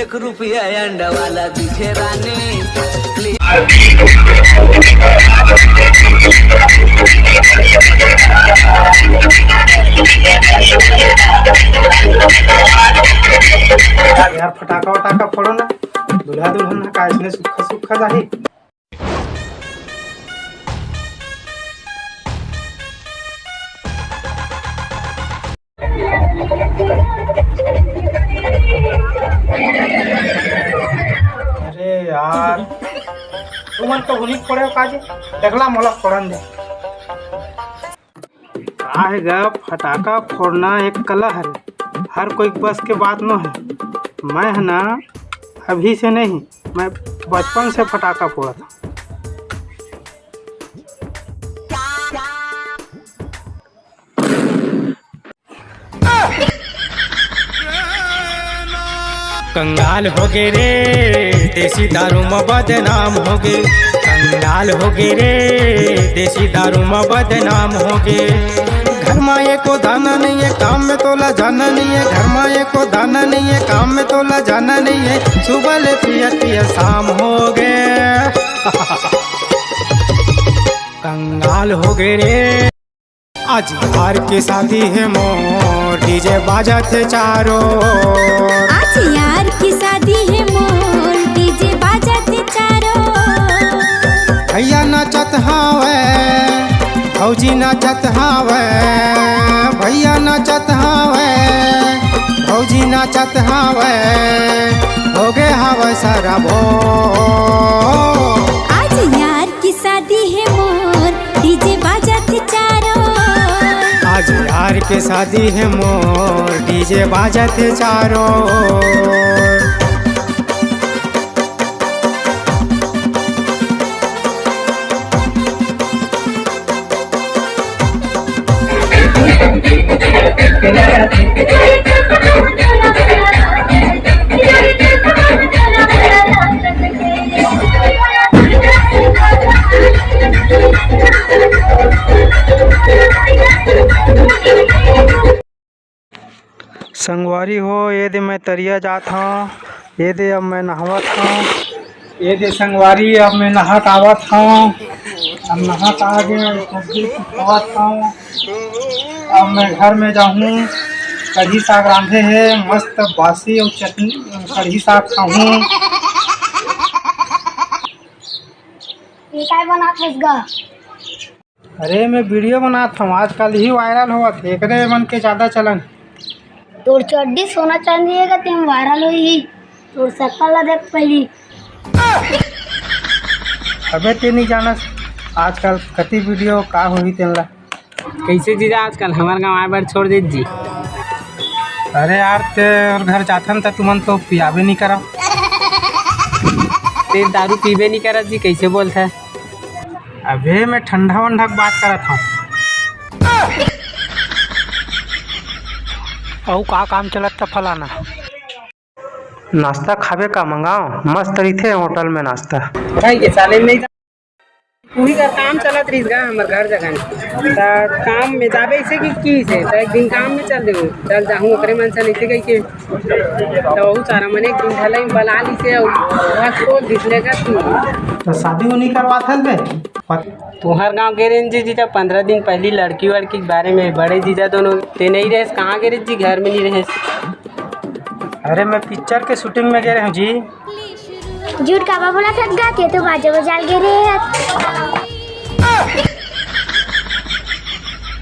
1 रुपया अंडा वाला दिखे रानी। यार फटाका वटाका फोड़ो ना, दूल्हा दुल्हन का इसने सुखा सुखा जाही। अरे यार तुमन तो हुनी फोड़े काजे देखला मोला फोड़न दे। आएगा फटाका फोड़ना एक कला है, हर कोई बस के बात न है। मैं है ना अभी से नहीं, मैं बचपन से फटाका फोड़ा था। कंगाल हो गए रे देसी दारू में बदनाम हो गए। कंगाल हो गए रे देसी दारू में बदनाम हो गए। घर माए को दाना नहीं है, काम में तोला जाना नहीं है। घर माए को दाना नहीं है, काम में तोला जाना नहीं है। सुबह ले पिया पिया शाम हो गए। कंगाल हो गए रे। आज यार की शादी है मोर, डीजे बाजा थे चारों। आज यार की शादी है मोर, डीजे बाजा थे चारों। भैया नाचत हावे, भौजी नाचत हावे। भैया नाचत हावे, भौजी नाचत हावे। हो गए हावे सारा भो। आज यार की शादी है मोर, डीजे बाजा थे चारों। आज यार के शादी है मोर, डीजे बाजा थे चारों। संगवारी हो, ये दे मैं तरिया जात हूँ, ये दे अब मैं नहावत हूँ। ये दे संगवारी अब मैं नहात आवत हूँ। अब नहात आ गया, सब्जी खावत हूँ। अब मैं घर में जाऊँ, कढ़ी साग रांधे है, मस्त बासी और चटनी कढ़ी साग खाऊँ। ये क्या बनात हस गा? अरे मैं वीडियो बनाता हूँ, आजकल ही वायरल हुआ थे, एकरे मन के ज़्यादा चलन। तोर चड्डी सोना चांदी है, तुम वायरल हुई। तोर शकल देख पहली। अबे ते नहीं जाना आजकल कति वीडियो का हुई तेला। कैसे जीजा आजकल हमारे गाँव आए बार छोड़ दे जी। अरे यार ते और घर जाथन त तुमन तो पियाबे नहीं करा। ते दारू पीबे नहीं करा जी, कैसे बोलता है? अबे मैं ठंडा वंडा की बात करत हूँ। और का काम चलत था फलाना? नाश्ता खाबे का मंगाओ, मस्त रही होटल में नाश्ता। भाई ये साले नहीं वही का काम चलत रही गा हमार घर जगह त काम में जाबे इसे की से त एक दिन काम में चल देऊ चल जाहूं ओकरे मन से नहीं कह के तो वो सारा मन एक दिन ढलाई बला ली से और खोल दिखलेगा तू। तो शादी वो नहीं करवा था बे? तुम्हार गांव गे रहे जी जीजा 15 दिन पहली लड़की वड़की के बारे में बड़े जीजा दोनों ते नहीं रहे कहाँ गे रहे जी, घर में नहीं रहे। अरे मैं पिक्चर के शूटिंग में गए रहे हूँ जी। झूठ का बोला था गा के तो बाजा बजाल गे रहे हैं।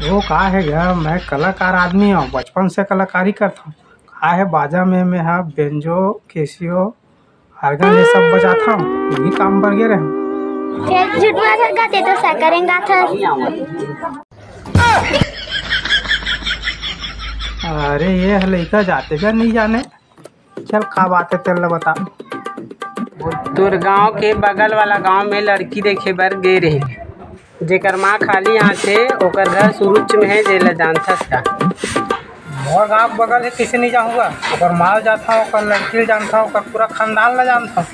वो का है यार, मैं कलाकार आदमी हूँ, बचपन से कलाकारी करता हूँ। का है बाजा में हाँ बेंजो केसियो आर्गन ये सब बजाता हूँ, यही काम पर गए रहे हूँ। फिर झूठ बोला था गाते तो क्या करेंगा था? अरे ये लड़का जाते क्या नहीं जाने, चल का बात है तेल बता। तोर गांव के बगल वाला गांव में लड़की देखे बर गे रहे, जेकर माँ खाली यहाँ थे ओकर घर सुरुच में है, जेला जानता था। और गाँव बगल है, किसे नहीं जाऊँगा। अगर माल जाता हूँ, ओकर लड़की जानता हूँ, ओकर पूरा खानदान ला जानता हूँ।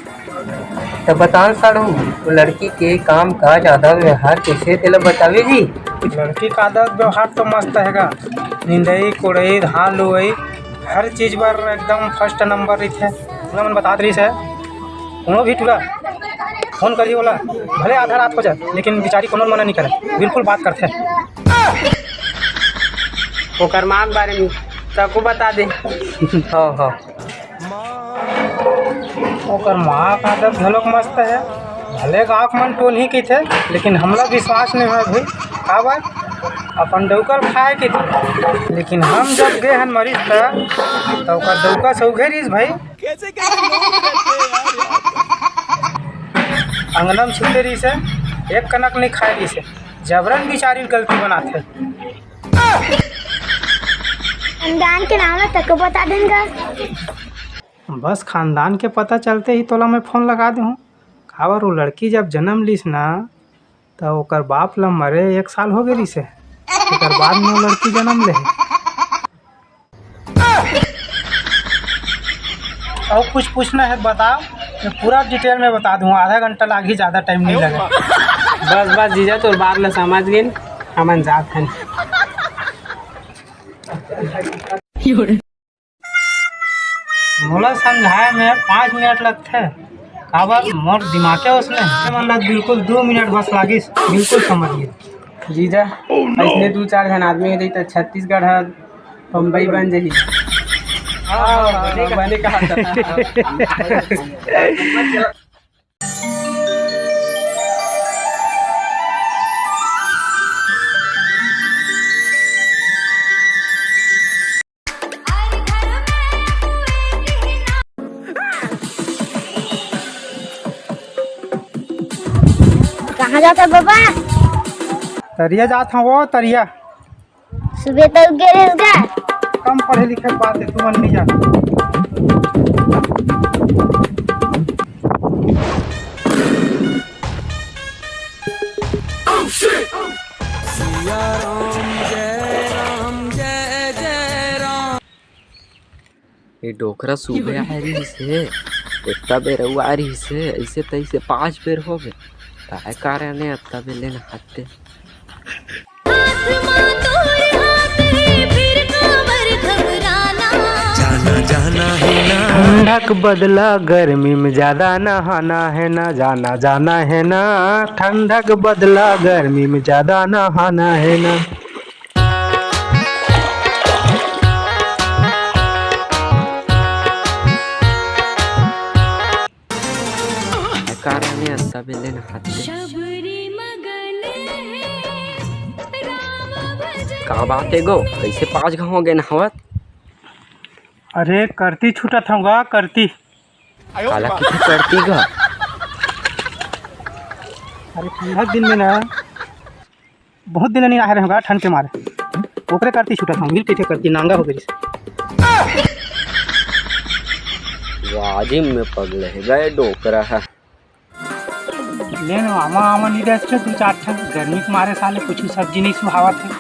तो बता साड़ू वो लड़की के काम काज आदत व्यवहार कैसे तेला बतावे जी? लड़की का आदत व्यवहार तो मस्त हैगा, नींदई कोड़ई धान लुई हर चीज़ पर एकदम फर्स्ट नंबर रही है। पूरा मन बता रही है कोनो भी टूरा फोन करिए बोला भले आधा रात हो जाए लेकिन बेचारी कोनो मना नहीं करे, बिल्कुल बात करते हैं। ओकर माँ के बारे में सबको बता दे। हाँ हाँ ओकर माँ का आदत घलोक मस्त है, भले गाँव के मन टोन ही की थे लेकिन हमला विश्वास नहीं है भाई का बात अपन डौकर खाए के थे, लेकिन हम जब गए हैं मरीज तो ओकर डौका सौघे रहीस भाई अंगना में छूटे रही से एक कनक नहीं खाए रही से, जबरन बिचारी गलती बनाते। खानदान के नाम है तक बता देंगे। बस खानदान के पता चलते ही तोला मैं फ़ोन लगा दूँ खबर वो लड़की जब जन्म लीस ना तो ओकर बाप ला मरे 1 साल हो गई से, ओकर बाद में वो लड़की जन्म ले। और कुछ पूछना है बताओ, मैं पूरा डिटेल में बता दूँ, आधा घंटा लागी, ज़्यादा टाइम नहीं लगे। बस बस जीजा तोर बात ला समझ गए हमन जात हैं। मोला समझाए में 5 मिनट लगते काबर मोर दिमागे उसने मतलब बिल्कुल 2 मिनट बस लागिस, बिल्कुल समझिए। जीजा ऐसे 2-4 जन आदमी रही तो छत्तीसगढ़ है बम्बई बन जाही। बने कहा कहाँ जाता बाबा? तरिया जात हूँ वो तरिया। सुबह तक गए गए कम पढ़े लिखे के बात है, तू मन नहीं जा। ये डोकरा सुबह आ रही से इतना बेर आ रही से ऐसे तैसे 5 बेर हो गए काय कारण है इतना बेर लेना खाते। ठंडक बदला गर्मी में ज़्यादा नहाना है ना, जाना जाना है ना। ठंडक बदला गर्मी में ज़्यादा नहाना है ना। कारण है इतना बेर लेना खाते। कहाँ बात है गो कैसे 5 घाव हो गए नहावत? अरे करती छूटत हूँगा करती। काला किथे करती गा? अरे ठंडक दिन में ना बहुत दिन नहीं नहा रहे होगा ठंड के मारे, ओकरे करती छूटत हूँ, मिल पीछे करती नांगा हो गई। वाजिम में पगले है गए डोकरा है। लेन आमा आमा नहीं रहे 2-4 ठन गर्मी के मारे साले कुछ सब्जी नहीं सुहावत है।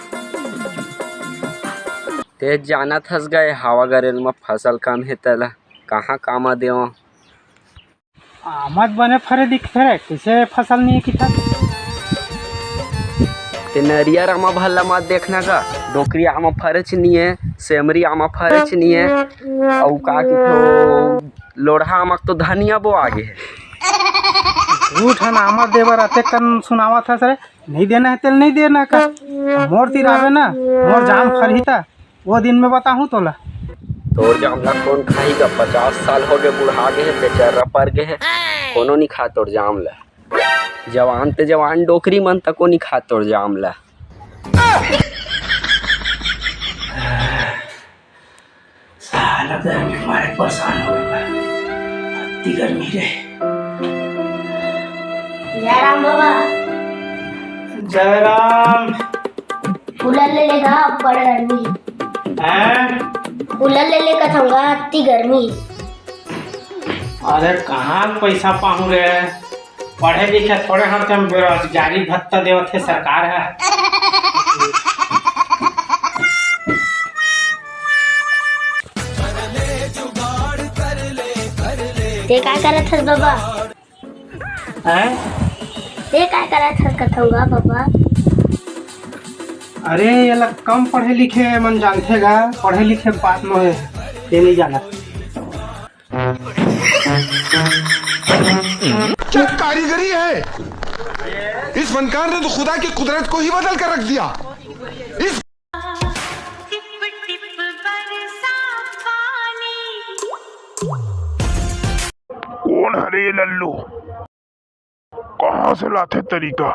तेज जाना थस गए हवा गरेल में फसल कम है तला कहाँ कामा देव आमद बने फरे दिख फरे कैसे फसल नहीं की था। ते नरियर आमा भल्ला मत देखना का डोकरी आमा फरच नहीं है, सेमरी आमा फरच नहीं है और का की तो लोढ़ा आमा तो धनिया बो आगे है। झूठ है ना आमद देवर अते कन सुनावा था सर नहीं देना है तेल नहीं देना का मोर तिरावे ना मोर जाम फरहीता वो दिन में बताऊँ तोला। तोर जामला कौन खाएगा? 50 साल हो गए बुढ़ा गए बेचारा पर गए है कोनो नहीं खा तोर जामला। जवान ते जवान डोकरी मन तक को नहीं खा तोर जामला। साला गर्मी मारे परेशान हो गया, अति गर्मी रे। जय राम बाबा। जय राम। कूलर ले लेगा बड़ गर्मी हैं? कूलर ले लेकर थूंगा अति गर्मी। अरे कहाँ पैसा पाऊँ रे, पढ़े लिखे थोड़े हम तुम बेरोजगारी भत्ता देवत है सरकार है। ते काय करत हस बाबा? हैं? ते काय करत हस कथूंगा बाबा? अरे ये लोग कम पढ़े लिखे मन जानते गा, पढ़े लिखे बात में ये नहीं जाना। क्या कारीगरी है। इस फनकार ने तो खुदा की कुदरत को ही बदल कर रख दिया। इस कौन है रे ये लल्लू, कहाँ से लाते तरीका।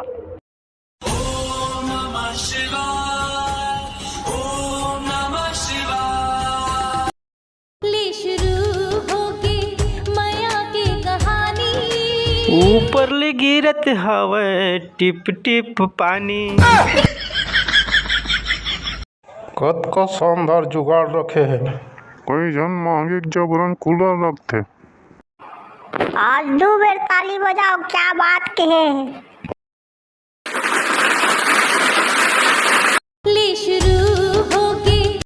ऊपर ले गिरत हवे टिप टिप पानी। कद का शानदार जुगाड़ रखे है, कोई जन मांगे जबरन कूलर रखते। आज 2 बेर ताली बजाओ, क्या बात कहे। ले शुरू